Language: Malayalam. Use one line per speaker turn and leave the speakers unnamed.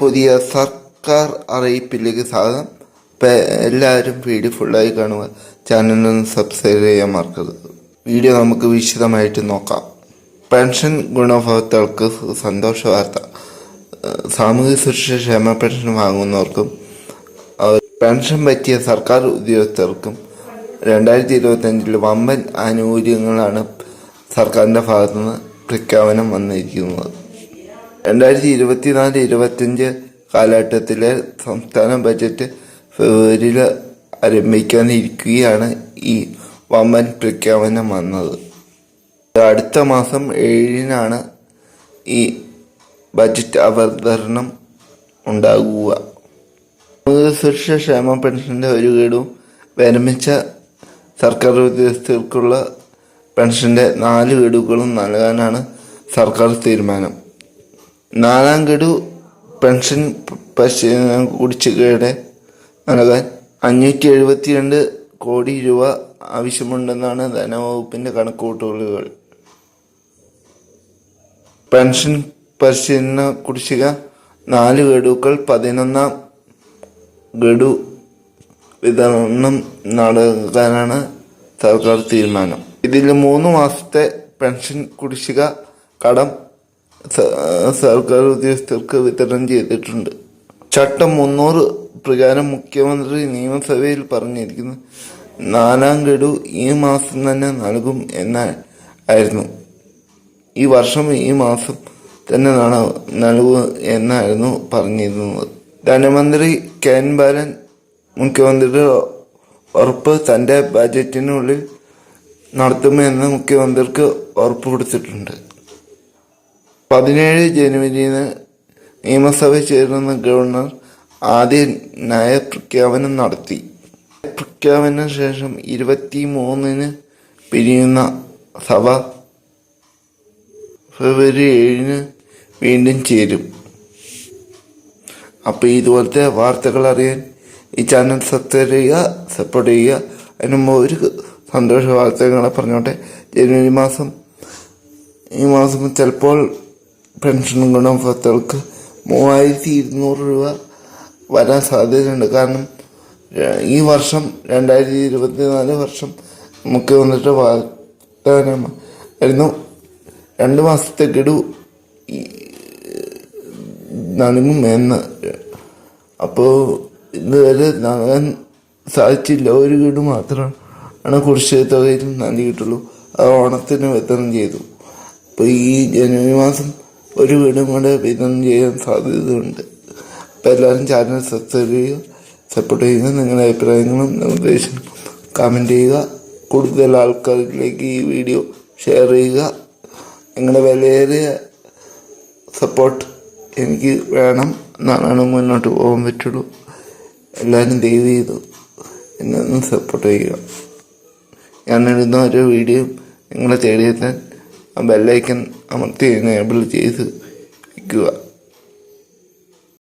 പുതിയ സർക്കാർ അറിയിപ്പിലേക്ക് സ്വാഗതം. എല്ലാവരും വീഡിയോ ഫുള്ളായി കാണുക. ചാനലൊന്ന് സബ്സ്ക്രൈബ് ചെയ്യാൻ മറക്കരുത്. വീഡിയോ നമുക്ക് വിശദമായിട്ട് നോക്കാം. പെൻഷൻ ഗുണഭോക്താക്കൾക്ക് സന്തോഷ വാർത്ത. സാമൂഹ്യ സുരക്ഷാ ക്ഷേമ പെൻഷൻ വാങ്ങുന്നവർക്കും പെൻഷൻ പറ്റിയ സർക്കാർ ഉദ്യോഗസ്ഥർക്കും 2025 വമ്പൻ ആനുകൂല്യങ്ങളാണ് സർക്കാരിൻ്റെ ഭാഗത്തുനിന്ന് പ്രഖ്യാപനം വന്നിരിക്കുന്നത്. 2024-25 കാലഘട്ടത്തിലെ സംസ്ഥാന ബജറ്റ് ഫെബ്രുവരിയിൽ ആരംഭിക്കാനിരിക്കുകയാണ് ഈ വമ്പൻ പ്രഖ്യാപനം വന്നത്. അടുത്ത മാസം 7-നാണ് ഈ ബജറ്റ് അവതരണം ഉണ്ടാകുക. സുരക്ഷാ ക്ഷേമ പെൻഷൻ്റെ ഒരു ഗഡുവും വിരമിച്ച സർക്കാർ ഉദ്യോഗസ്ഥർക്കുള്ള പെൻഷൻ്റെ 4 ഗഡുക്കളും നൽകാനാണ് സർക്കാർ തീരുമാനം. 4ാം ഗഡു പെൻഷൻ കുടിശ്ശികയുടെ നൽകാൻ 572 കോടി രൂപ ആവശ്യമുണ്ടെന്നാണ് ധനവകുപ്പിൻ്റെ കണക്കുകൂട്ടലുകൾ. പെൻഷൻ പരിശീലന കുടിശ്ശിക 4 ഗഡുക്കൾ 11ാം ഗഡു വിതരണം നടത്താനാണ് സർക്കാർ തീരുമാനം. ഇതിൽ 3 മാസത്തെ പെൻഷൻ കുടിശ്ശിക കടം സർക്കാർ ഉദ്യോഗസ്ഥർക്ക് വിതരണം ചെയ്തിട്ടുണ്ട്. ചട്ടം 300 പ്രകാരം മുഖ്യമന്ത്രി നിയമസഭയിൽ പറഞ്ഞിരിക്കുന്നു 4ാം ഗഡു ഈ മാസം തന്നെ നൽകും എന്നായിരുന്നു. ഈ വർഷം ഈ മാസം തന്നെ നൽകും എന്നായിരുന്നു പറഞ്ഞിരുന്നത്. ധനമന്ത്രി കെ.എൻ. ബാലൻ മുഖ്യമന്ത്രിയുടെ ഉറപ്പ് തൻ്റെ ബജറ്റിനുള്ളിൽ നടത്തുമെന്ന് മുഖ്യമന്ത്രിക്ക് ഉറപ്പ് കൊടുത്തിട്ടുണ്ട്. 17 ജനുവരിയിൽ നിയമസഭ ചേർന്ന ഗവർണർ ആദ്യ നയപ്രഖ്യാപനം നടത്തി. പ്രഖ്യാപന ശേഷം 23-ന് പിരിയുന്ന സഭ ഫെബ്രുവരി 7-ന് വീണ്ടും ചേരും. അപ്പോൾ ഇതുപോലത്തെ വാർത്തകൾ അറിയാൻ ഈ ചാനൽ സബ്സ്ക്രൈബ് ചെയ്യുക, സപ്പോർട്ട് ചെയ്യുക. അതിന് മുമ്പ് ഒരു സന്തോഷ വാർത്തകളെ പറഞ്ഞോട്ടെ. ജനുവരി മാസം ഈ മാസം ചിലപ്പോൾ പെൻഷൻ ഗുണഭോക്താക്കൾക്ക് 3200 രൂപ വരാൻ സാധ്യതയുണ്ട്. കാരണം ഈ വർഷം 2024 വർഷം മുഖ്യമന്ത്രിയുടെ വാഗ്ദാനമായിരുന്നു 2 മാസത്തെ ഗഡു നൽകും എന്ന്. അപ്പോൾ ഇതുവരെ നൽകാൻ സാധിച്ചില്ല. 1 ഗഡു മാത്രമാണ് കുടിശ്ശിക തുകയിൽ നൽകിയിട്ടുള്ളൂ. അത് ഓണത്തിന് വിതരണം ചെയ്തു. അപ്പോൾ ഈ ജനുവരി മാസം 1 ഗഡും കൂടെ വിതരണം ചെയ്യാൻ സാധ്യതയുണ്ട്. അപ്പോൾ എല്ലാവരും ചാനൽ സബ്സ്ക്രൈബ് ചെയ്യുക, സപ്പോർട്ട് ചെയ്യുക. നിങ്ങളുടെ അഭിപ്രായങ്ങളും നിർദ്ദേശങ്ങളും കമൻറ്റ് ചെയ്യുക. കൂടുതൽ ആൾക്കാരിലേക്ക് ഈ വീഡിയോ ഷെയർ ചെയ്യുക. നിങ്ങളുടെ വിലയേറിയ സപ്പോർട്ട് എനിക്ക് വേണം. എന്നാണ് മുന്നോട്ട് പോകാൻ പറ്റുള്ളൂ. എല്ലാവരും ദയവ് ചെയ്തു എന്നെ ഒന്ന് സപ്പോർട്ട് ചെയ്യുക. ഞാനിടുന്ന ഓരോ വീഡിയോ നിങ്ങളെ തേടിയെത്താൻ ആ ബെല്ലൈക്കൺ അമർത്തി എനേബിൾ ചെയ്ത് വയ്ക്കുക.